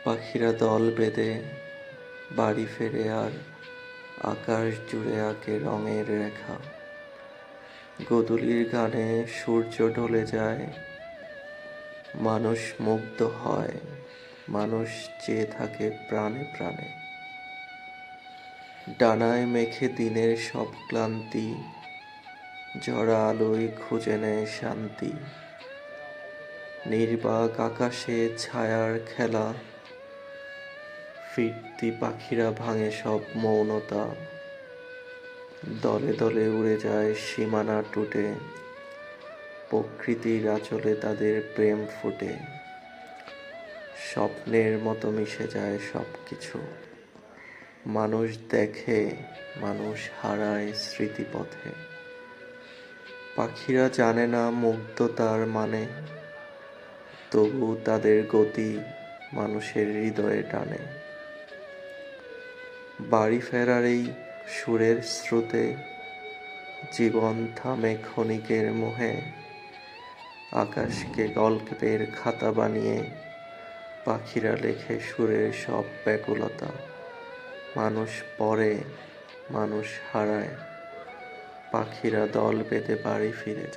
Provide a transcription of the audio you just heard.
পাখিরা দল বেঁধে বাড়ি ফেরে আর আকাশ জুড়ে আঁকে রঙের রেখা। গোধূলির গানে সূর্য ঢলে যায়, মানুষ মুগ্ধ হয়, মানুষ চেয়ে থাকে প্রাণে প্রাণে। ডানায় মেখে দিনের সব ক্লান্তি, ঝরা আলোয় খুঁজে নেয় শান্তি। নির্বাক আকাশে ছায়ার খেলা, ফিরতি পাখিরা ভাঙে সব মৌনতা। দলে দলে উড়ে যায় সীমানা টুটে, প্রকৃতির আঁচলে তাদের প্রেম ফোটে। স্বপ্নের মতো মিশে যায় সব কিছু, মানুষ দেখে, মানুষ হারায় স্মৃতিপথে। পাখিরা জানে না মুগ্ধতার মানে, তবু তাদের গতি মানুষের হৃদয়ে টানে। বাড়ি ফেরার এই সুরের স্রোতে জীবন থামে ক্ষণিকের মোহে। আকাশকে গল্পের খাতা বানিয়ে পাখিরা লেখে সুরের সব ব্যাকুলতা। মানুষ পড়ে, মানুষ হারায়, পাখিরা দল বেঁধে বাড়ি ফিরে যায়।